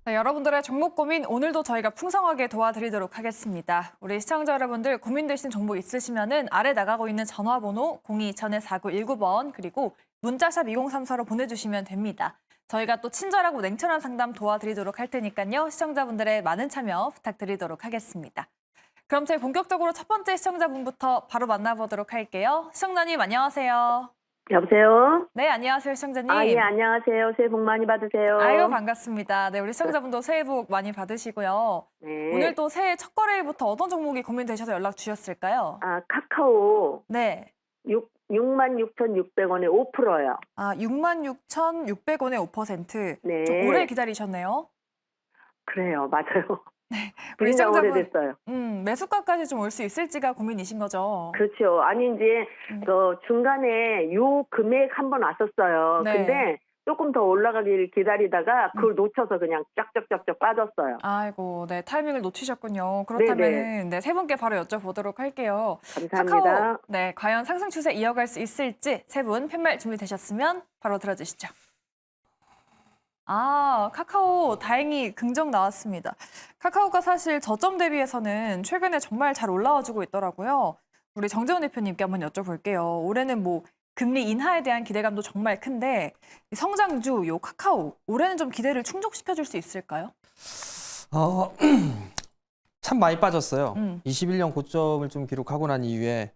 네, 여러분들의 종목 고민 오늘도 저희가 풍성하게 도와드리도록 하겠습니다. 우리 시청자 여러분들 고민되신 종목 있으시면은 아래 나가고 있는 전화번호 02-2449-19번 그리고 문자샵 2034로 보내주시면 됩니다. 저희가 또 친절하고 냉철한 상담 도와드리도록 할 테니까요. 시청자분들의 많은 참여 부탁드리도록 하겠습니다. 그럼 저희 본격적으로 첫 번째 시청자분부터 바로 만나보도록 할게요. 시청자님 안녕하세요. 여보세요? 네, 안녕하세요, 시청자님. 예, 안녕하세요. 새해 복 많이 받으세요. 아유, 반갑습니다. 네, 우리 시청자분도 새해 복 많이 받으시고요. 네. 오늘 또 새해 첫 거래일부터 어떤 종목이 고민되셔서 연락 주셨을까요? 카카오 네. 66,600원에 5%요. 66,600원에 5%. 네. 좀 오래 기다리셨네요. 그래요, 맞아요. 우리 진짜 시청자분, 오래됐어요. 매수가까지 좀 올 수 있을지가 고민이신 거죠? 그렇죠. 아니, 이제, 중간에 요 금액 한번 왔었어요. 네. 근데 조금 더 올라가길 기다리다가 그걸 놓쳐서 그냥 쫙쫙쫙쫙 빠졌어요. 아이고, 네, 타이밍을 놓치셨군요. 그렇다면 네, 세 분께 바로 여쭤보도록 할게요. 감사합니다. 카카오, 네, 과연 상승 추세 이어갈 수 있을지 세 분 팻말 준비되셨으면 바로 들어주시죠. 카카오 다행히 긍정 나왔습니다. 카카오가 사실 저점 대비해서는 최근에 정말 잘 올라와주고 있더라고요. 우리 정재훈 대표님께 한번 여쭤볼게요. 올해는 뭐 금리 인하에 대한 기대감도 정말 큰데 성장주 요 카카오 올해는 좀 기대를 충족시켜줄 수 있을까요? 참 많이 빠졌어요. 21년 고점을 좀 기록하고 난 이후에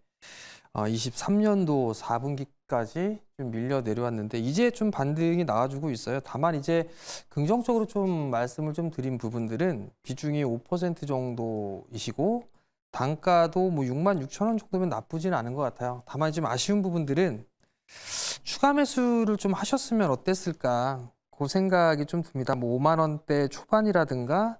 23년도 4분기까지 좀 밀려 내려왔는데 이제 좀 반등이 나와주고 있어요. 다만 이제 긍정적으로 좀 말씀을 좀 드린 부분들은 비중이 5% 정도이시고 단가도 뭐 66,000원 정도면 나쁘진 않은 것 같아요. 다만 좀 아쉬운 부분들은 추가 매수를 좀 하셨으면 어땠을까 그 생각이 좀 듭니다. 뭐 5만 원대 초반이라든가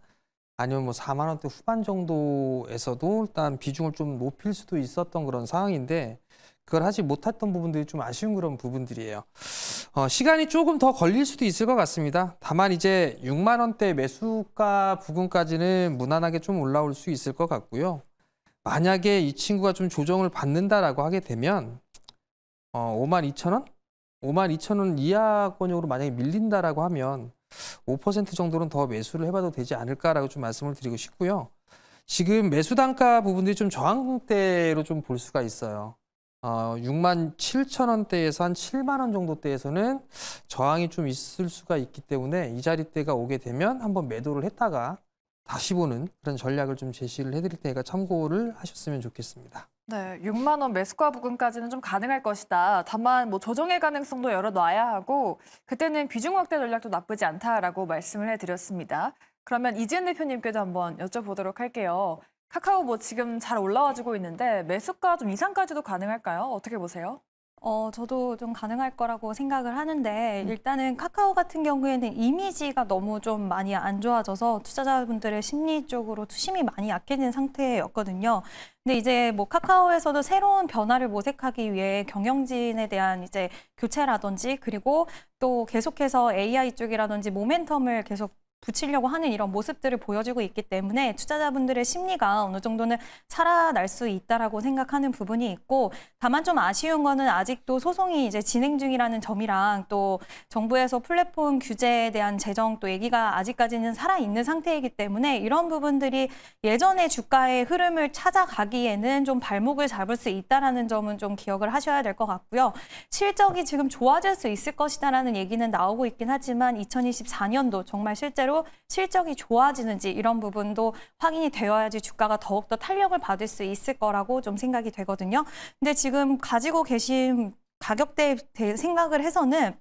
아니면 뭐 4만 원대 후반 정도에서도 일단 비중을 좀 높일 수도 있었던 그런 상황인데 그걸 하지 못했던 부분들이 좀 아쉬운 그런 부분들이에요. 시간이 조금 더 걸릴 수도 있을 것 같습니다. 다만 이제 6만 원대 매수가 부근까지는 무난하게 좀 올라올 수 있을 것 같고요. 만약에 이 친구가 좀 조정을 받는다라고 하게 되면 52,000원? 52,000원 이하권역으로 만약에 밀린다라고 하면 5% 정도는 더 매수를 해봐도 되지 않을까라고 좀 말씀을 드리고 싶고요. 지금 매수 단가 부분들이 좀 저항대로 좀 볼 수가 있어요. 67,000원대에서 한 7만 원 정도대에서는 저항이 좀 있을 수가 있기 때문에 이 자리대가 오게 되면 한번 매도를 했다가 다시 보는 그런 전략을 좀 제시를 해드릴 테니까 참고를 하셨으면 좋겠습니다. 네, 6만 원 매수가 부근까지는 좀 가능할 것이다. 다만 뭐 조정의 가능성도 열어놔야 하고 그때는 비중 확대 전략도 나쁘지 않다라고 말씀을 해드렸습니다. 그러면 이지은 대표님께도 한번 여쭤보도록 할게요. 카카오 뭐 지금 잘 올라와주고 있는데 매수가 좀 이상까지도 가능할까요? 어떻게 보세요? 저도 좀 가능할 거라고 생각을 하는데 일단은 카카오 같은 경우에는 이미지가 너무 좀 많이 안 좋아져서 투자자분들의 심리 쪽으로 투심이 많이 약해진 상태였거든요. 근데 이제 뭐 카카오에서도 새로운 변화를 모색하기 위해 경영진에 대한 이제 교체라든지 그리고 또 계속해서 AI 쪽이라든지 모멘텀을 계속 붙이려고 하는 이런 모습들을 보여주고 있기 때문에 투자자분들의 심리가 어느 정도는 살아날 수 있다라고 생각하는 부분이 있고 다만 좀 아쉬운 거는 아직도 소송이 이제 진행 중이라는 점이랑 또 정부에서 플랫폼 규제에 대한 재정 또 얘기가 아직까지는 살아있는 상태이기 때문에 이런 부분들이 예전의 주가의 흐름을 찾아가기에는 좀 발목을 잡을 수 있다라는 점은 좀 기억을 하셔야 될 것 같고요. 실적이 지금 좋아질 수 있을 것이다라는 얘기는 나오고 있긴 하지만 2024년도 정말 실제로 실적이 좋아지는지 이런 부분도 확인이 되어야지 주가가 더욱더 탄력을 받을 수 있을 거라고 좀 생각이 되거든요. 근데 지금 가지고 계신 가격대에 대해 생각을 해서는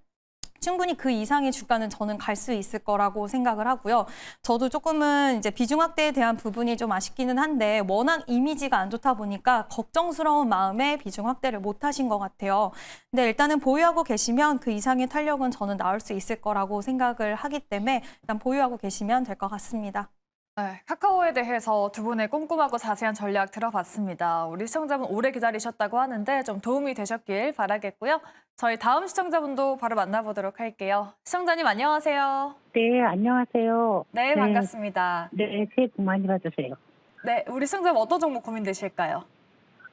충분히 그 이상의 주가는 저는 갈 수 있을 거라고 생각을 하고요. 저도 조금은 이제 비중 확대에 대한 부분이 좀 아쉽기는 한데 워낙 이미지가 안 좋다 보니까 걱정스러운 마음에 비중 확대를 못 하신 것 같아요. 근데 일단은 보유하고 계시면 그 이상의 탄력은 저는 나올 수 있을 거라고 생각을 하기 때문에 일단 보유하고 계시면 될 것 같습니다. 네, 카카오에 대해서 두 분의 꼼꼼하고 자세한 전략 들어봤습니다. 우리 시청자분 오래 기다리셨다고 하는데 좀 도움이 되셨길 바라겠고요. 저희 다음 시청자분도 바로 만나보도록 할게요. 시청자님 안녕하세요. 네, 안녕하세요. 네, 반갑습니다. 네, 새해 복 많이 받으세요. 네, 우리 시청자분 어떤 종목 고민되실까요?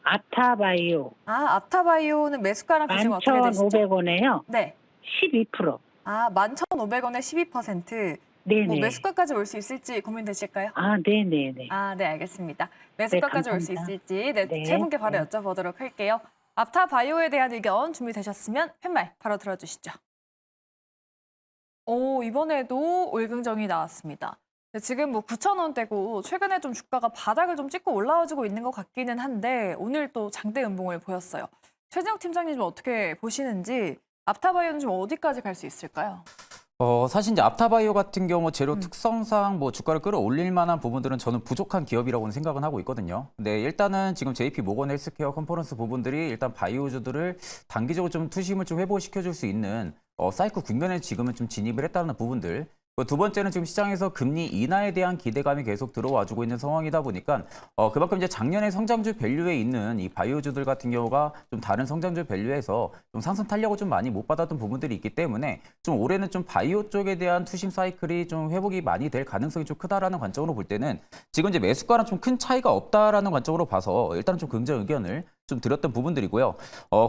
아타바이오 아타바이오는 매수가랑 비중 어떻게 되시죠? 11,500원에요. 네. 12%. 11,500원에 12%. 네네. 뭐 매수가까지 올 수 있을지 고민되실까요? 아, 네네네. 아, 네, 알겠습니다. 매수가까지 올 수 감사합니다. 있을지 세 분께 바로 네. 여쭤보도록 할게요. 앞타바이오에 대한 의견 준비되셨으면 팻말 바로 들어주시죠. 오, 이번에도 올긍정이 나왔습니다. 근데 지금 뭐 9,000원대고 최근에 좀 주가가 바닥을 좀 찍고 올라와주고 있는 것 같기는 한데 오늘 또 장대 음봉을 보였어요. 최진욱 팀장님 좀 어떻게 보시는지 앞타바이오는 좀 어디까지 갈 수 있을까요? 사실 이제 앞타바이오 같은 경우 재료 특성상 뭐 주가를 끌어올릴 만한 부분들은 저는 부족한 기업이라고는 생각은 하고 있거든요. 근데 일단은 지금 JP 모건 헬스케어 컨퍼런스 부분들이 일단 바이오주들을 단기적으로 좀 투심을 좀 회복시켜줄 수 있는 사이클 국면에 지금은 좀 진입을 했다는 부분들. 두 번째는 지금 시장에서 금리 인하에 대한 기대감이 계속 들어와주고 있는 상황이다 보니까 그만큼 이제 작년에 성장주 밸류에 있는 이 바이오주들 같은 경우가 좀 다른 성장주 밸류에서 좀 상승 탄력을 좀 많이 못 받았던 부분들이 있기 때문에 좀 올해는 좀 바이오 쪽에 대한 투심 사이클이 좀 회복이 많이 될 가능성이 좀 크다라는 관점으로 볼 때는 지금 이제 매수가랑 좀 큰 차이가 없다라는 관점으로 봐서 일단은 좀 긍정 의견을 좀 드렸던 부분들이고요.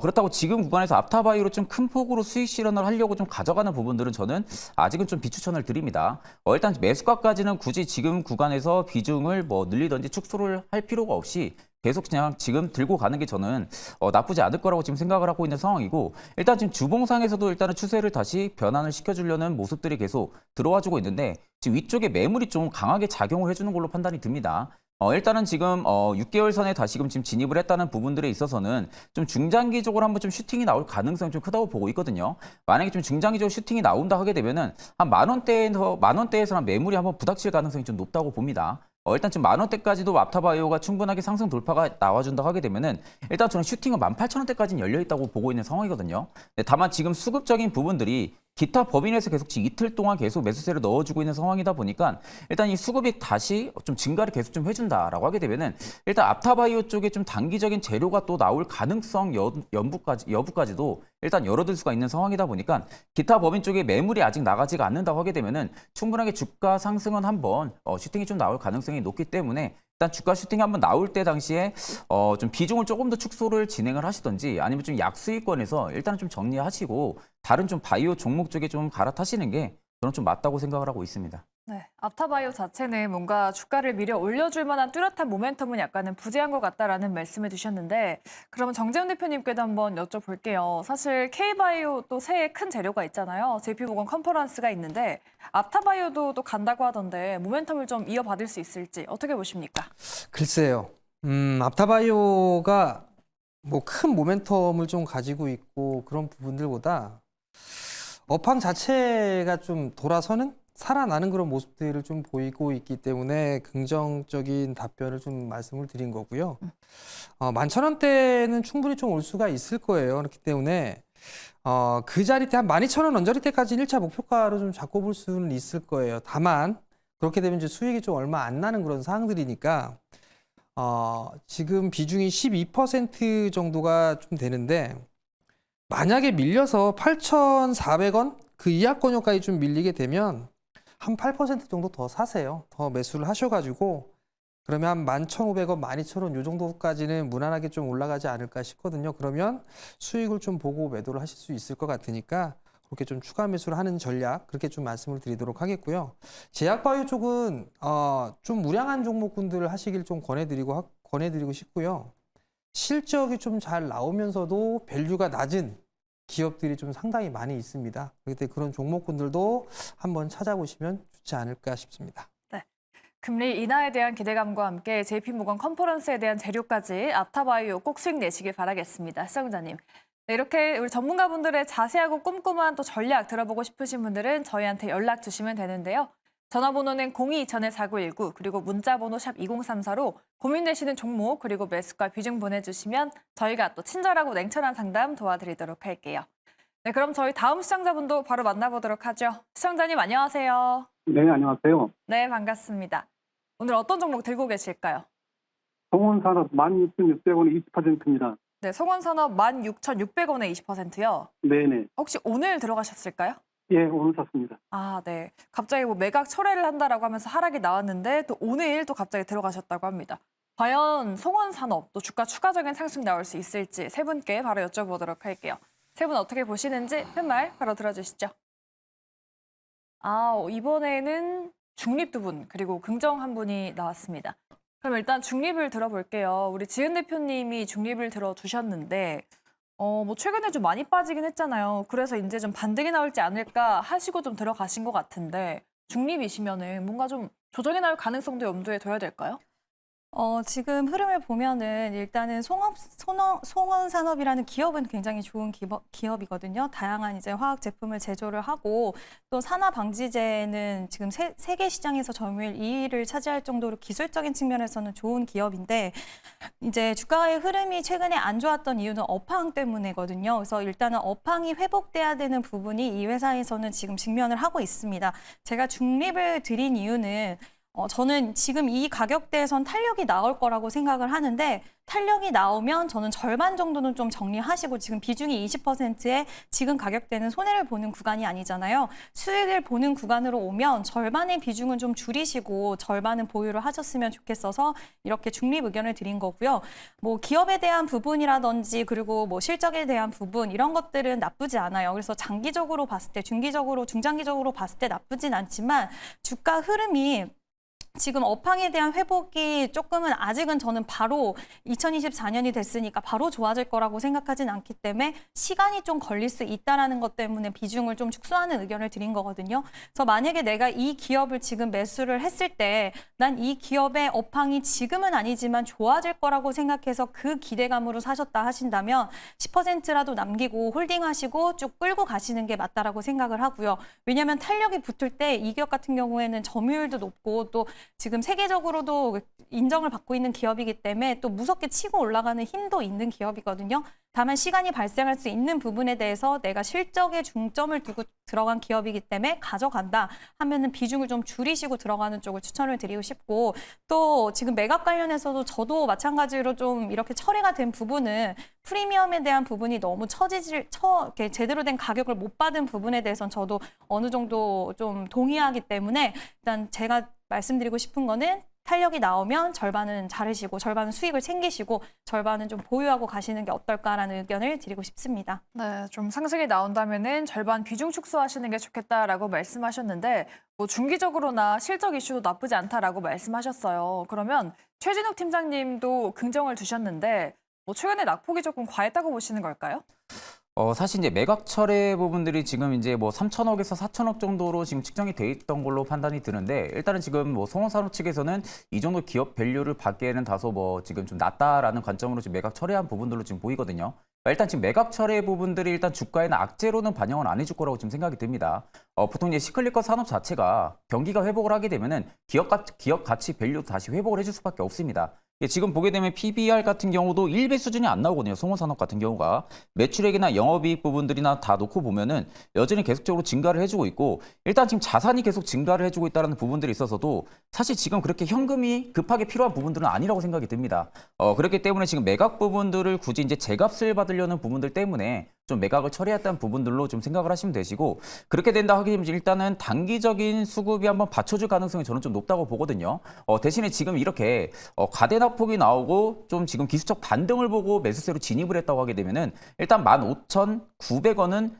그렇다고 지금 구간에서 앞타바이오로 좀 큰 폭으로 수익 실현을 하려고 좀 가져가는 부분들은 저는 아직은 좀 비추천을 드립니다. 일단 매수가까지는 굳이 지금 구간에서 비중을 뭐 늘리든지 축소를 할 필요가 없이 계속 그냥 지금 들고 가는 게 저는 나쁘지 않을 거라고 지금 생각을 하고 있는 상황이고 일단 지금 주봉상에서도 일단은 추세를 다시 변환을 시켜주려는 모습들이 계속 들어와주고 있는데 지금 위쪽에 매물이 좀 강하게 작용을 해주는 걸로 판단이 듭니다. 일단은 지금 6개월 선에 다시금 지금 진입을 했다는 부분들에 있어서는 좀 중장기적으로 한번 좀 슈팅이 나올 가능성이 좀 크다고 보고 있거든요. 만약에 좀 중장기적으로 슈팅이 나온다 하게 되면은 한 만 원대에서 매물이 한번 부닥칠 가능성이 좀 높다고 봅니다. 일단 지금 만 원대까지도 앞타바이오가 충분하게 상승 돌파가 나와준다고 하게 되면은 일단 저는 슈팅은 18,000원대까지는 열려 있다고 보고 있는 상황이거든요. 다만 지금 수급적인 부분들이 기타 법인에서 계속 지금 이틀 동안 계속 매수세를 넣어주고 있는 상황이다 보니까 일단 이 수급이 다시 좀 증가를 계속 좀 해준다라고 하게 되면은 일단 앞타바이오 쪽에 좀 단기적인 재료가 또 나올 가능성 여부까지도 일단 열어둘 수가 있는 상황이다 보니까 기타 법인 쪽에 매물이 아직 나가지가 않는다고 하게 되면은 충분하게 주가 상승은 한번 슈팅이 좀 나올 가능성이 높기 때문에 일단 주가 슈팅이 한번 나올 때 당시에 좀 비중을 조금 더 축소를 진행을 하시던지 아니면 좀 약수익권에서 일단은 좀 정리하시고 다른 좀 바이오 종목 쪽에 좀 갈아타시는 게 저는 좀 맞다고 생각을 하고 있습니다. 네, 앞타바이오 자체는 뭔가 주가를 밀어 올려줄 만한 뚜렷한 모멘텀은 약간은 부재한 것 같다라는 말씀을 주셨는데 그러면 정재훈 대표님께도 한번 여쭤볼게요. 사실 K바이오 또 새해 큰 재료가 있잖아요. JP모건 컨퍼런스가 있는데 앞타바이오도 또 간다고 하던데 모멘텀을 좀 이어받을 수 있을지 어떻게 보십니까? 글쎄요. 앞타바이오가 뭐 큰 모멘텀을 좀 가지고 있고 그런 부분들보다 업황 자체가 좀 돌아서는 살아나는 그런 모습들을 좀 보이고 있기 때문에 긍정적인 답변을 좀 말씀을 드린 거고요. 11,000원대는 충분히 좀 올 수가 있을 거예요. 그렇기 때문에 그 자리 때 한 12,000원 언저리 때까지 1차 목표가로 좀 잡고 볼 수는 있을 거예요. 다만 그렇게 되면 이제 수익이 좀 얼마 안 나는 그런 상황들이니까 지금 비중이 12% 정도가 좀 되는데 만약에 밀려서 8,400원 그 이하권역까지 좀 밀리게 되면 한 8% 정도 더 사세요. 더 매수를 하셔가지고 그러면 한 11,500원, 12,000원 요 정도까지는 무난하게 좀 올라가지 않을까 싶거든요. 그러면 수익을 좀 보고 매도를 하실 수 있을 것 같으니까 그렇게 좀 추가 매수를 하는 전략 그렇게 좀 말씀을 드리도록 하겠고요. 제약바이오 쪽은 좀 우량한 종목군들을 하시길 좀 권해드리고 싶고요. 실적이 좀 잘 나오면서도 밸류가 낮은 기업들이 좀 상당히 많이 있습니다. 그렇기 때문에 그런 종목군들도 한번 찾아보시면 좋지 않을까 싶습니다. 네. 금리 인하에 대한 기대감과 함께 JP모건 컨퍼런스에 대한 재료까지 앞타바이오 꼭 수익 내시길 바라겠습니다. 시청자님. 네, 이렇게 우리 전문가분들의 자세하고 꼼꼼한 또 전략 들어보고 싶으신 분들은 저희한테 연락 주시면 되는데요. 전화번호는 02-244919 그리고 문자번호 샵 2034로 고민되시는 종목 그리고 매수가 비중 보내주시면 저희가 또 친절하고 냉철한 상담 도와드리도록 할게요. 네, 그럼 저희 다음 시청자분도 바로 만나보도록 하죠. 시청자님 안녕하세요. 네, 안녕하세요. 네, 반갑습니다. 오늘 어떤 종목 들고 계실까요? 성원산업 16,600원에 20%입니다. 네, 성원산업 16,600원에 20%요. 네네. 혹시 오늘 들어가셨을까요? 예, 오늘 샀습니다. 아, 네. 갑자기 뭐 매각 철회를 한다라고 하면서 하락이 나왔는데 또 오늘 또 갑자기 들어가셨다고 합니다. 과연 송원산업 또 주가 추가적인 상승 나올 수 있을지 세 분께 바로 여쭤보도록 할게요. 세 분 어떻게 보시는지 팻말 바로 들어주시죠. 이번에는 중립 2분, 그리고 긍정 1분이 나왔습니다. 그럼 일단 중립을 들어볼게요. 우리 지은 대표님이 중립을 들어주셨는데, 뭐 최근에 좀 많이 빠지긴 했잖아요. 그래서 이제 좀 반등이 나올지 않을까 하시고 좀 들어가신 것 같은데, 중립이시면은 뭔가 좀 조정이 나올 가능성도 염두에 둬야 될까요? 지금 흐름을 보면은 일단은 송원산업이라는 기업은 굉장히 좋은 기업이거든요. 다양한 이제 화학 제품을 제조를 하고 또 산화 방지제는 지금 세계 시장에서 점유율 2위를 차지할 정도로 기술적인 측면에서는 좋은 기업인데 이제 주가의 흐름이 최근에 안 좋았던 이유는 업황 때문이거든요. 그래서 일단은 업황이 회복돼야 되는 부분이 이 회사에서는 지금 직면을 하고 있습니다. 제가 중립을 드린 이유는 저는 지금 이 가격대에선 탄력이 나올 거라고 생각을 하는데 탄력이 나오면 저는 절반 정도는 좀 정리하시고 지금 비중이 20%에 지금 가격대는 손해를 보는 구간이 아니잖아요. 수익을 보는 구간으로 오면 절반의 비중은 좀 줄이시고 절반은 보유를 하셨으면 좋겠어서 이렇게 중립 의견을 드린 거고요. 뭐 기업에 대한 부분이라든지 그리고 뭐 실적에 대한 부분 이런 것들은 나쁘지 않아요. 그래서 장기적으로 봤을 때 중기적으로 중장기적으로 봤을 때 나쁘진 않지만 주가 흐름이 지금 업황에 대한 회복이 조금은 아직은 저는 바로 2024년이 됐으니까 바로 좋아질 거라고 생각하진 않기 때문에 시간이 좀 걸릴 수 있다는 것 때문에 비중을 좀 축소하는 의견을 드린 거거든요. 그래서 만약에 내가 이 기업을 지금 매수를 했을 때 난 이 기업의 업황이 지금은 아니지만 좋아질 거라고 생각해서 그 기대감으로 사셨다 하신다면 10%라도 남기고 홀딩하시고 쭉 끌고 가시는 게 맞다라고 생각을 하고요. 왜냐하면 탄력이 붙을 때 이 기업 같은 경우에는 점유율도 높고 또 지금 세계적으로도 인정을 받고 있는 기업이기 때문에 또 무섭게 치고 올라가는 힘도 있는 기업이거든요. 다만 시간이 발생할 수 있는 부분에 대해서 내가 실적에 중점을 두고 들어간 기업이기 때문에 가져간다 하면은 비중을 좀 줄이시고 들어가는 쪽을 추천을 드리고 싶고 또 지금 매각 관련해서도 저도 마찬가지로 좀 이렇게 처리가 된 부분은 프리미엄에 대한 부분이 너무 이렇게 제대로 된 가격을 못 받은 부분에 대해서는 저도 어느 정도 좀 동의하기 때문에 일단 제가 말씀드리고 싶은 거는 탄력이 나오면 절반은 자르시고 절반은 수익을 챙기시고 절반은 좀 보유하고 가시는 게 어떨까라는 의견을 드리고 싶습니다. 네, 좀 상승이 나온다면은 절반 비중 축소하시는 게 좋겠다라고 말씀하셨는데 뭐 중기적으로나 실적 이슈도 나쁘지 않다라고 말씀하셨어요. 그러면 최진욱 팀장님도 긍정을 두셨는데 뭐 최근에 낙폭이 조금 과했다고 보시는 걸까요? 사실 이제 매각 철회 부분들이 지금 이제 뭐 3천억에서 4천억 정도로 지금 측정이 돼 있던 걸로 판단이 드는데 일단은 지금 뭐 송원산업 측에서는 이 정도 기업 밸류를 받기에는 다소 뭐 지금 좀 낮다라는 관점으로 지금 매각 철회한 부분들로 지금 보이거든요. 일단 지금 매각 철회 부분들이 일단 주가에는 악재로는 반영을 안 해줄 거라고 지금 생각이 듭니다. 보통 이제 시클리컬 산업 자체가 경기가 회복을 하게 되면은 기업 가치 밸류도 다시 회복을 해줄 수밖에 없습니다. 지금 보게 되면 PBR 같은 경우도 1배 수준이 안 나오거든요. 송원산업 같은 경우가. 매출액이나 영업이익 부분들이나 다 놓고 보면은 여전히 계속적으로 증가를 해주고 있고 일단 지금 자산이 계속 증가를 해주고 있다는 부분들이 있어서도 사실 지금 그렇게 현금이 급하게 필요한 부분들은 아니라고 생각이 듭니다. 그렇기 때문에 지금 매각 부분들을 굳이 이제 제값을 받으려는 부분들 때문에 좀 매각을 처리했다는 부분들로 좀 생각을 하시면 되시고 그렇게 된다 하게 되면 일단은 단기적인 수급이 한번 받쳐줄 가능성이 저는 좀 높다고 보거든요. 대신에 지금 이렇게 과대납폭이 나오고 좀 지금 기술적 반등을 보고 매수세로 진입을 했다고 하게 되면은 일단 15,900원은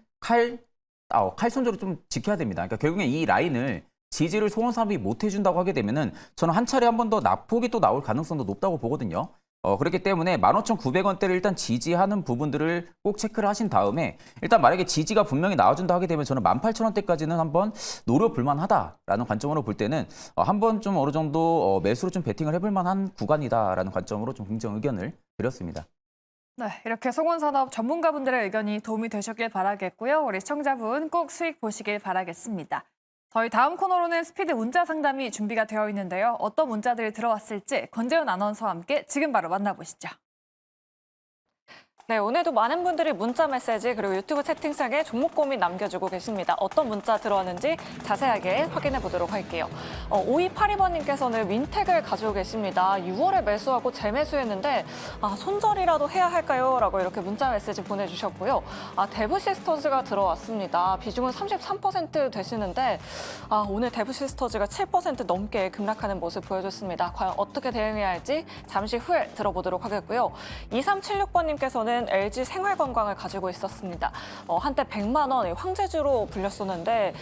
칼손으로 좀 지켜야 됩니다. 그러니까 결국에 이 라인을 지지를 송원산업이 못 해준다고 하게 되면은 저는 한 차례 한 번 더 낙폭이 또 나올 가능성도 높다고 보거든요. 그렇기 때문에 15,900원대를 일단 지지하는 부분들을 꼭 체크를 하신 다음에 일단 만약에 지지가 분명히 나와준다 하게 되면 저는 18,000원대까지는 한번 노려볼 만하다라는 관점으로 볼 때는 한번 좀 어느 정도 매수로 좀 베팅을 해볼 만한 구간이다라는 관점으로 좀 긍정 의견을 드렸습니다. 네, 이렇게 송원산업 전문가분들의 의견이 도움이 되셨길 바라겠고요. 우리 시청자분 꼭 수익 보시길 바라겠습니다. 저희 다음 코너로는 스피드 문자 상담이 준비가 되어 있는데요. 어떤 문자들이 들어왔을지 권재훈 아나운서와 함께 지금 바로 만나보시죠. 네, 오늘도 많은 분들이 문자 메시지 그리고 유튜브 채팅창에 종목 고민 남겨주고 계십니다. 어떤 문자 들어왔는지 자세하게 확인해 보도록 할게요. 5282번님께서는 윈텍을 가지고 계십니다. 6월에 매수하고 재매수했는데 손절이라도 해야 할까요? 라고 이렇게 문자 메시지 보내주셨고요. 데브시스터즈가 들어왔습니다. 비중은 33% 되시는데 오늘 데브시스터즈가 7% 넘게 급락하는 모습 보여줬습니다. 과연 어떻게 대응해야 할지 잠시 후에 들어보도록 하겠고요. 2376번님께서는 주는 LG 생활건강을 가지고 있었습니다. 한때 100만 원 황제주로 불렸었는데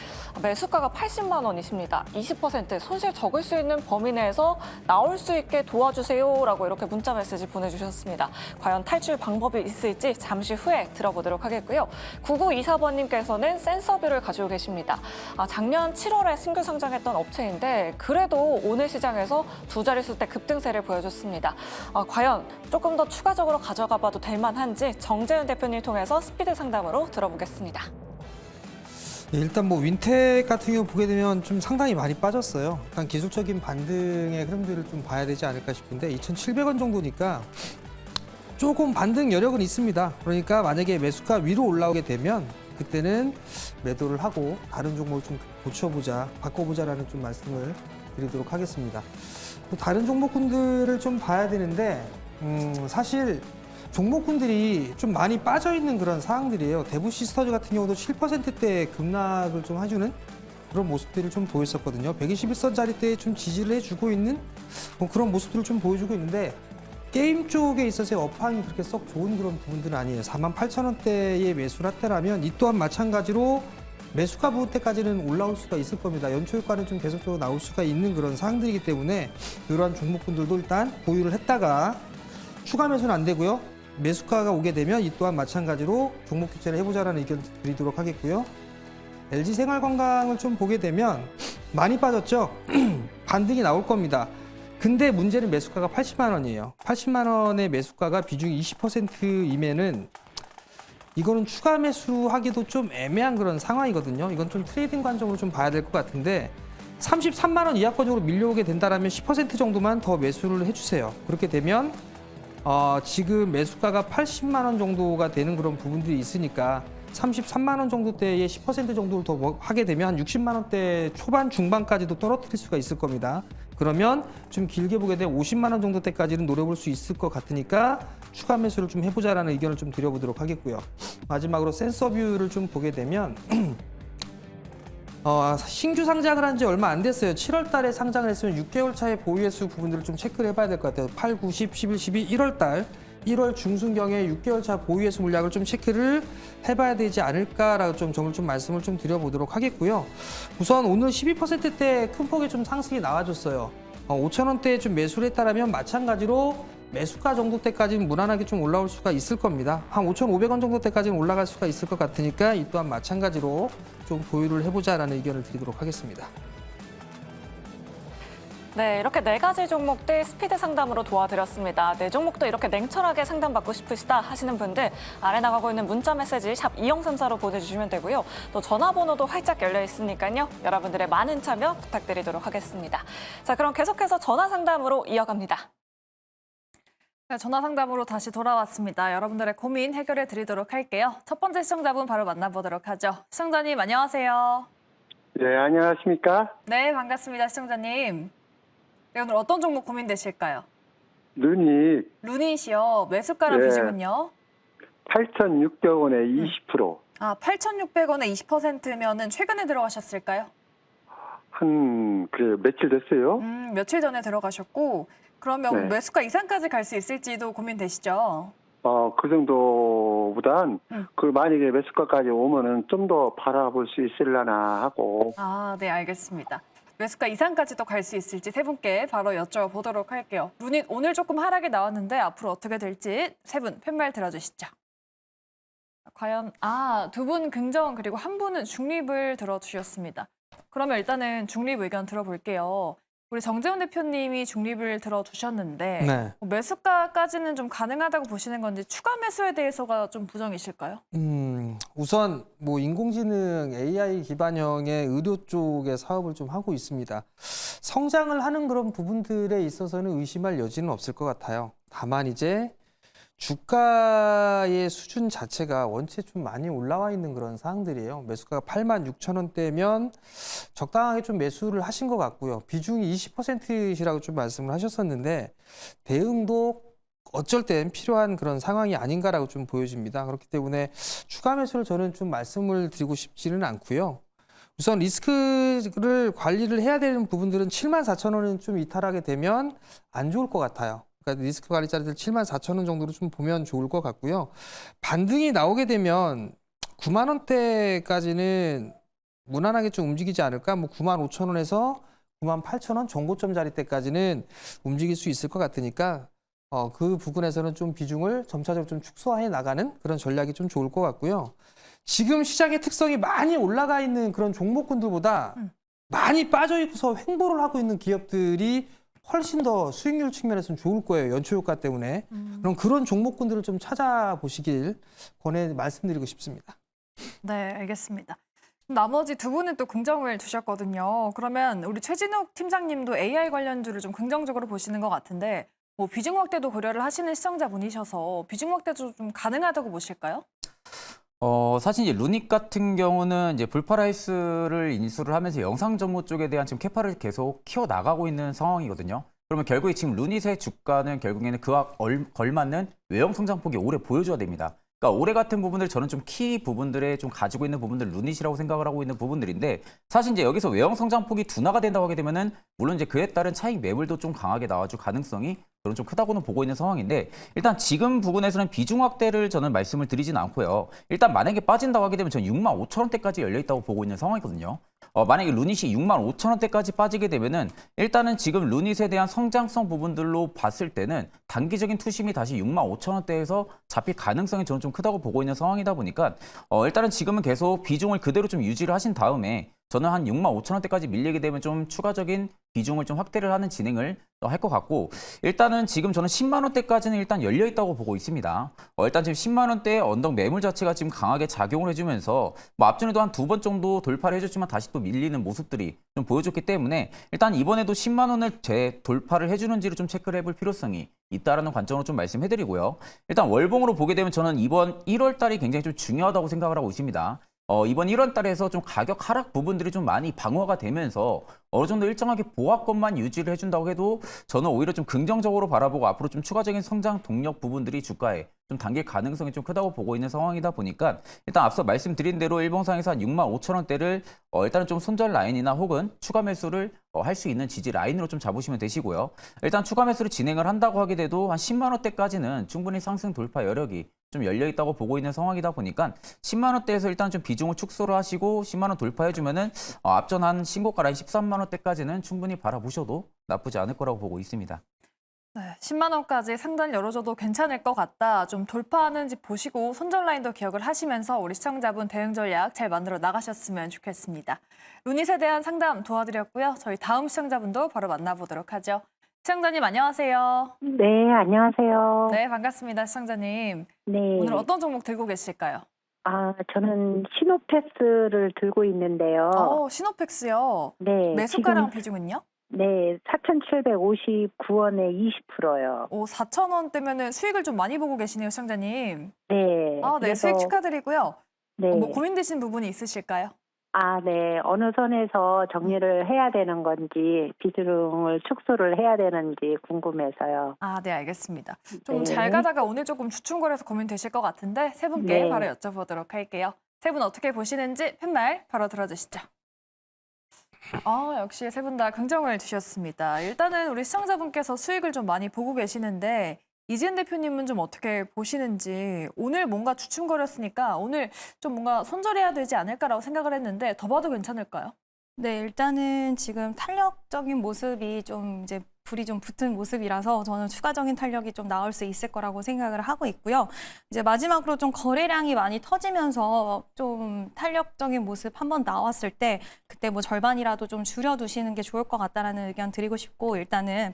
매수가가 80만 원이십니다. 20% 손실 적을 수 있는 범위 내에서 나올 수 있게 도와주세요라고 이렇게 문자 메시지 보내주셨습니다. 과연 탈출 방법이 있을지 잠시 후에 들어보도록 하겠고요. 9924번님께서는 센서뷰를 가지고 계십니다. 작년 7월에 신규 상장했던 업체인데 그래도 오늘 시장에서 두 자릿수대 급등세를 보여줬습니다. 과연 조금 더 추가적으로 가져가 봐도 될 만한지 정재훈 대표님 통해서 스피드 상담으로 들어보겠습니다. 일단 뭐 윈텍 같은 경우 보게 되면 좀 상당히 많이 빠졌어요. 일단 기술적인 반등의 흐름들을 좀 봐야 되지 않을까 싶은데 2,700원 정도니까 조금 반등 여력은 있습니다. 그러니까 만약에 매수가 위로 올라오게 되면 그때는 매도를 하고 다른 종목을 좀 고쳐보자, 바꿔보자라는 좀 말씀을 드리도록 하겠습니다. 또 다른 종목군들을 좀 봐야 되는데 사실 종목군들이 좀 많이 빠져 있는 그런 상황들이에요. 대부 시스터즈 같은 경우도 7%대 급락을 좀 해주는 그런 모습들을 좀 보였었거든요. 121선짜리대에 좀 지지를 해주고 있는 뭐 그런 모습들을 좀 보여주고 있는데 게임 쪽에 있어서의 업황이 그렇게 썩 좋은 그런 부분들은 아니에요. 48,000원대에 매수를 했다라면 이 또한 마찬가지로 매수가 부분 때까지는 올라올 수가 있을 겁니다. 연초 효과는 좀 계속적으로 나올 수가 있는 그런 상황들이기 때문에 이러한 종목군들도 일단 보유를 했다가 추가 매수는 안 되고요. 매수가가 오게 되면 이 또한 마찬가지로 종목 교체를 해보자라는 의견 드리도록 하겠고요. LG 생활건강을 좀 보게 되면 많이 빠졌죠. 반등이 나올 겁니다. 근데 문제는 매수가가 80만 원이에요. 80만 원의 매수가가 비중이 20%이면은 이거는 추가 매수하기도 좀 애매한 그런 상황이거든요. 이건 좀 트레이딩 관점으로 좀 봐야 될 것 같은데 33만 원 이하권으로 밀려오게 된다면 10% 정도만 더 매수를 해주세요. 그렇게 되면 지금 매수가가 80만 원 정도가 되는 그런 부분들이 있으니까 33만 원 정도대의 10% 정도를 더 하게 되면 한 60만 원대 초반 중반까지도 떨어뜨릴 수가 있을 겁니다. 그러면 좀 길게 보게 되면 50만 원 정도대까지는 노려볼 수 있을 것 같으니까 추가 매수를 좀 해보자라는 의견을 좀 드려보도록 하겠고요. 마지막으로 센서뷰를 좀 보게 되면 신규 상장을 한 지 얼마 안 됐어요. 7월 달에 상장을 했으면 6개월 차의 보유횟수 부분들을 좀 체크를 해봐야 될 것 같아요. 8, 9, 10, 11, 12, 1월 달 1월 중순경에 6개월 차 보유횟수 물량을 좀 체크를 해봐야 되지 않을까라고 좀 점을 좀 말씀을 좀 드려보도록 하겠고요. 우선 오늘 12%대 큰 폭의 좀 상승이 나와줬어요. 5,000원대에 좀 매수를 했다라면 마찬가지로 매수가 정도 때까지는 무난하게 좀 올라올 수가 있을 겁니다. 한 5,500원 정도 때까지는 올라갈 수가 있을 것 같으니까 이 또한 마찬가지로 좀 보유를 해보자라는 의견을 드리도록 하겠습니다. 네, 이렇게 4가지 종목들 스피드 상담으로 도와드렸습니다. 4종목도 이렇게 냉철하게 상담받고 싶으시다 하시는 분들 아래 나가고 있는 문자 메시지 샵 2034로 보내주시면 되고요. 또 전화번호도 활짝 열려 있으니까요. 여러분들의 많은 참여 부탁드리도록 하겠습니다. 자, 그럼 계속해서 전화 상담으로 이어갑니다. 네, 전화 상담으로 다시 돌아왔습니다. 여러분들의 고민 해결해 드리도록 할게요. 첫 번째 시청자분 바로 만나보도록 하죠. 시청자님 안녕하세요. 네, 안녕하십니까? 네, 반갑습니다. 시청자님. 네, 오늘 어떤 종목 고민되실까요? 루닛이요. 매수가랑 네. 비중은요? 8,600원에 20%. 8,600원에 20%면은 최근에 들어가셨을까요? 그래, 며칠 됐어요? 며칠 전에 들어가셨고 그러면 네. 매수가 이상까지 갈 수 있을지도 고민되시죠? 그 정도보단 그 만약에 매수가까지 오면은 좀 더 바라볼 수 있으려나 하고. 네, 알겠습니다. 매수가 이상까지도 갈 수 있을지 세 분께 바로 여쭤보도록 할게요. 루닛 오늘 조금 하락이 나왔는데 앞으로 어떻게 될지 세 분 팻말 들어주시죠. 과연 두 분 긍정 그리고 한 분은 중립을 들어주셨습니다. 그러면 일단은 중립 의견 들어볼게요. 우리 정재훈 대표님이 중립을 들어주셨는데 네. 매수가까지는 좀 가능하다고 보시는 건지 추가 매수에 대해서가 좀 부정이실까요? 우선 뭐 인공지능 AI 기반형의 의료 쪽의 사업을 좀 하고 있습니다. 성장을 하는 그런 부분들에 있어서는 의심할 여지는 없을 것 같아요. 다만 이제 주가의 수준 자체가 원체 좀 많이 올라와 있는 그런 상황들이에요. 매수가가 86,000원대면 적당하게 좀 매수를 하신 것 같고요. 비중이 20%이라고 좀 말씀을 하셨었는데 대응도 어쩔 땐 필요한 그런 상황이 아닌가라고 좀 보여집니다. 그렇기 때문에 추가 매수를 저는 좀 말씀을 드리고 싶지는 않고요. 우선 리스크를 관리를 해야 되는 부분들은 74,000원은 좀 이탈하게 되면 안 좋을 것 같아요. 그러니까 리스크 관리자리들 74,000원 정도로 좀 보면 좋을 것 같고요. 반등이 나오게 되면 9만 원대까지는 무난하게 좀 움직이지 않을까? 뭐 95,000원에서 98,000원 정고점 자리 때까지는 움직일 수 있을 것 같으니까 그 부분에서는 좀 비중을 점차적으로 좀 축소해 나가는 그런 전략이 좀 좋을 것 같고요. 지금 시장의 특성이 많이 올라가 있는 그런 종목군들보다 많이 빠져 있어서 횡보를 하고 있는 기업들이 훨씬 더 수익률 측면에서는 좋을 거예요. 연초 효과 때문에. 그럼 그런 종목군들을 좀 찾아보시길 말씀드리고 싶습니다. 네, 알겠습니다. 나머지 두 분은 또 긍정을 두셨거든요. 그러면 우리 최진욱 팀장님도 AI 관련주를 좀 긍정적으로 보시는 것 같은데 뭐 비중 확대도 고려를 하시는 시청자분이셔서 비중 확대도 좀 가능하다고 보실까요? 사실 이제 루닉 같은 경우는 이제 불파라이스를 인수를 하면서 영상 전문 쪽에 대한 지금 캐파를 계속 키워 나가고 있는 상황이거든요. 그러면 결국에 지금 루닛의 주가는 결국에는 그와 걸맞는 외형 성장폭이 오래 보여줘야 됩니다. 그러니까 올해 같은 부분들 저는 좀 키 부분들에 좀 가지고 있는 부분들 루닛이라고 생각을 하고 있는 부분들인데 사실 이제 여기서 외형 성장폭이 둔화가 된다고 하게 되면은 물론 이제 그에 따른 차익 매물도 좀 강하게 나와줄 가능성이 저는 좀 크다고는 보고 있는 상황인데 일단 지금 부분에서는 비중 확대를 저는 말씀을 드리진 않고요. 일단 만약에 빠진다고 하게 되면 저는 65,000원대까지 열려 있다고 보고 있는 상황이거든요. 만약에 루닛이 65,000원대까지 빠지게 되면은 일단은 지금 루닛에 대한 성장성 부분들로 봤을 때는 단기적인 투심이 다시 65,000원대에서 잡힐 가능성이 저는 좀 크다고 보고 있는 상황이다 보니까 일단은 지금은 계속 비중을 그대로 좀 유지를 하신 다음에 저는 한 65,000원대까지 밀리게 되면 좀 추가적인 비중을 좀 확대를 하는 진행을 할 것 같고 일단은 지금 저는 10만 원대까지는 일단 열려 있다고 보고 있습니다. 일단 지금 10만 원대의 언덕 매물 자체가 지금 강하게 작용을 해주면서 뭐 앞전에도 한 2번 정도 돌파를 해줬지만 다시 또 밀리는 모습들이 좀 보여줬기 때문에 일단 이번에도 10만 원을 재돌파를 해주는지를 좀 체크를 해볼 필요성이 있다라는 관점으로 좀 말씀해드리고요. 일단 월봉으로 보게 되면 저는 이번 1월 달이 굉장히 좀 중요하다고 생각을 하고 있습니다. 이번 1월 달에서 좀 가격 하락 부분들이 좀 많이 방어가 되면서 어느 정도 일정하게 보합권만 유지를 해준다고 해도 저는 오히려 좀 긍정적으로 바라보고 앞으로 좀 추가적인 성장 동력 부분들이 주가에 좀 당길 가능성이 좀 크다고 보고 있는 상황이다 보니까 일단 앞서 말씀드린 대로 일봉상에서 한 65,000원대를 일단은 좀 손절 라인이나 혹은 추가 매수를 할 수 있는 지지 라인으로 좀 잡으시면 되시고요. 일단 추가 매수를 진행을 한다고 하게 돼도 한 10만 원대까지는 충분히 상승 돌파 여력이 좀 열려 있다고 보고 있는 상황이다 보니까 10만 원대에서 일단 좀 비중을 축소를 하시고 10만 원 돌파해주면은 앞전 한 신고가 라인 13만 원대까지는 충분히 바라보셔도 나쁘지 않을 거라고 보고 있습니다. 네, 10만 원까지 상단 열어줘도 괜찮을 것 같다. 좀 돌파하는지 보시고 손절 라인도 기억을 하시면서 우리 시청자분 대응 전략 잘 만들어 나가셨으면 좋겠습니다. 루닛에 대한 상담 도와드렸고요. 저희 다음 시청자분도 바로 만나보도록 하죠. 시청자님 안녕하세요. 네, 안녕하세요. 네, 반갑습니다. 시청자님. 네. 오늘 어떤 종목 들고 계실까요? 저는 시노패스를 들고 있는데요. 시노팩스요. 네. 매수가랑 지금, 비중은요? 네, 4,759원에 20%요. 4,000원 때면은 수익을 좀 많이 보고 계시네요, 시청자님. 네. 네, 그래서, 수익 축하드리고요. 네. 뭐 고민되신 부분이 있으실까요? 네. 어느 선에서 정리를 해야 되는 건지, 비중을 축소를 해야 되는지 궁금해서요. 네, 알겠습니다. 좀 네. 잘 가다가 오늘 조금 주춤거려서 고민되실 것 같은데 세 분께 네. 바로 여쭤보도록 할게요. 세 분 어떻게 보시는지 팻말 바로 들어주시죠. 역시 세 분 다 긍정을 주셨습니다. 일단은 우리 시청자분께서 수익을 좀 많이 보고 계시는데 이지은 대표님은 좀 어떻게 보시는지 오늘 뭔가 주춤거렸으니까 오늘 좀 뭔가 손절해야 되지 않을까라고 생각을 했는데 더 봐도 괜찮을까요? 네, 일단은 지금 탄력적인 모습이 좀 이제 불이 좀 붙은 모습이라서 저는 추가적인 탄력이 좀 나올 수 있을 거라고 생각을 하고 있고요. 이제 마지막으로 좀 거래량이 많이 터지면서 좀 탄력적인 모습 한번 나왔을 때 그때 뭐 절반이라도 좀 줄여두시는 게 좋을 것 같다라는 의견 드리고 싶고 일단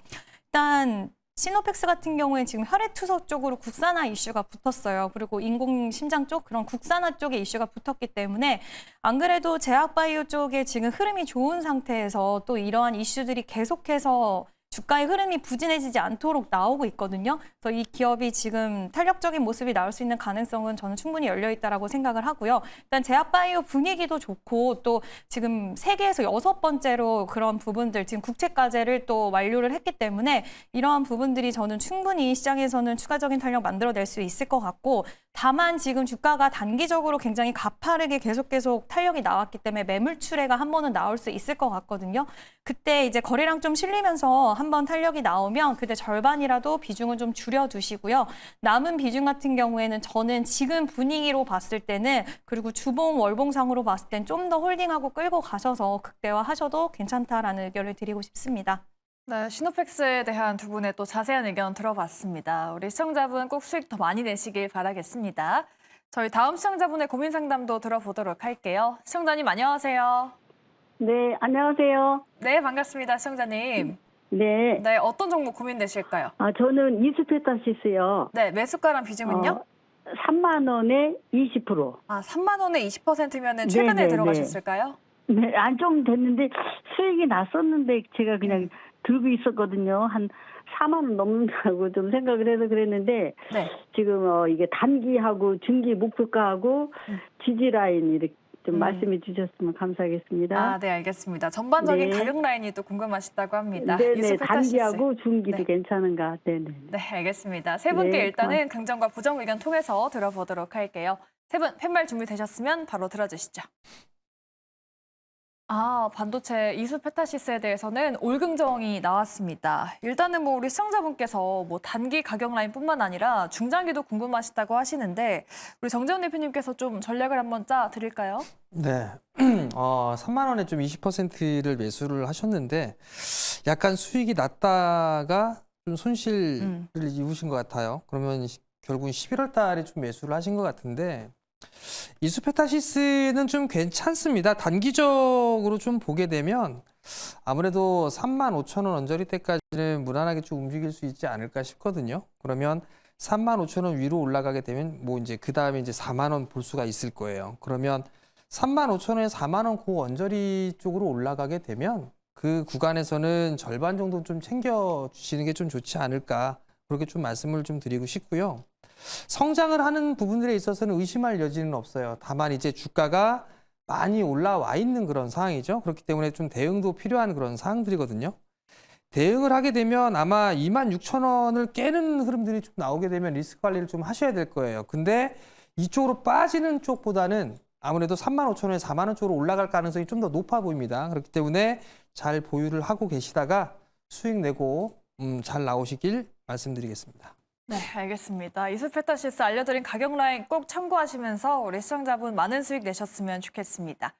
시노팩스 같은 경우에 지금 혈액투석 쪽으로 국산화 이슈가 붙었어요. 그리고 인공심장 쪽 그런 국산화 쪽에 이슈가 붙었기 때문에 안 그래도 제약바이오 쪽에 지금 흐름이 좋은 상태에서 또 이러한 이슈들이 계속해서 주가의 흐름이 부진해지지 않도록 나오고 있거든요. 그래서 이 기업이 지금 탄력적인 모습이 나올 수 있는 가능성은 저는 충분히 열려 있다라고 생각을 하고요. 일단 제약바이오 분위기도 좋고 또 지금 세계에서 6번째로 그런 부분들 지금 국채과제를 또 완료를 했기 때문에 이러한 부분들이 저는 충분히 시장에서는 추가적인 탄력 만들어낼 수 있을 것 같고 다만 지금 주가가 단기적으로 굉장히 가파르게 계속 탄력이 나왔기 때문에 매물출회가 한 번은 나올 수 있을 것 같거든요. 그때 이제 거래량 좀 실리면서 한번 탄력이 나오면 그때 절반이라도 비중을 좀 줄여두시고요. 남은 비중 같은 경우에는 저는 지금 분위기로 봤을 때는 그리고 주봉, 월봉상으로 봤을 땐 좀 더 홀딩하고 끌고 가셔서 극대화하셔도 괜찮다라는 의견을 드리고 싶습니다. 네, 시노팩스에 대한 두 분의 또 자세한 의견 들어봤습니다. 우리 시청자분 꼭 수익 더 많이 내시길 바라겠습니다. 저희 다음 시청자분의 고민 상담도 들어보도록 할게요. 시청자님 안녕하세요. 네, 안녕하세요. 네, 반갑습니다, 시청자님. 네. 네, 어떤 종목 고민되실까요? 저는 이스페타시스요. 네, 매수가랑 비중은요? 3만 원에 20%. 3만 원에 20%면은 최근에 네, 네, 들어가셨을까요? 네, 좀 됐는데 수익이 났었는데 제가 그냥 들고 있었거든요. 한 4만 원 넘는다고 좀 생각을 해서 그랬는데 네. 지금 이게 단기하고 중기 목표가하고 지지 라인 이렇게 좀 말씀해 주셨으면 감사하겠습니다. 네, 알겠습니다. 전반적인 네. 가격 라인이 또 궁금하시다고 합니다. 네네, 이스페타시스. 단기하고 중기도 네. 괜찮은가. 네네. 네, 알겠습니다. 세 분께 네, 일단은 긍정과 부정 의견 통해서 들어보도록 할게요. 세 분 팻말 준비되셨으면 바로 들어주시죠. 반도체 이스페타시스에 대해서는 올긍정이 나왔습니다. 일단은 우리 시청자분께서 단기 가격 라인뿐만 아니라 중장기도 궁금하시다고 하시는데 우리 정재훈 대표님께서 좀 전략을 한번 짜 드릴까요? 네. 3만 원에 좀 20%를 매수를 하셨는데 약간 수익이 났다가 좀 손실을 입으신 것 같아요. 그러면 결국은 11월 달에 좀 매수를 하신 것 같은데 이스페타시스는 좀 괜찮습니다. 단기적으로 좀 보게 되면 아무래도 35,000원 언저리 때까지는 무난하게 좀 움직일 수 있지 않을까 싶거든요. 그러면 35,000원 위로 올라가게 되면 이제 그 다음에 이제 4만 원 볼 수가 있을 거예요. 그러면 35,000원에 4만 원 그 언저리 쪽으로 올라가게 되면 그 구간에서는 절반 정도 좀 챙겨 주시는 게 좀 좋지 않을까 그렇게 좀 말씀을 좀 드리고 싶고요. 성장을 하는 부분들에 있어서는 의심할 여지는 없어요. 다만 이제 주가가 많이 올라와 있는 그런 상황이죠. 그렇기 때문에 좀 대응도 필요한 그런 상황들이거든요. 대응을 하게 되면 아마 26,000원을 깨는 흐름들이 좀 나오게 되면 리스크 관리를 좀 하셔야 될 거예요. 근데 이쪽으로 빠지는 쪽보다는 아무래도 35,000원에 4만 원 쪽으로 올라갈 가능성이 좀 더 높아 보입니다. 그렇기 때문에 잘 보유를 하고 계시다가 수익 내고 잘 나오시길 말씀드리겠습니다. 네, 알겠습니다. 이스페타시스 알려드린 가격 라인 꼭 참고하시면서 우리 시청자분 많은 수익 내셨으면 좋겠습니다.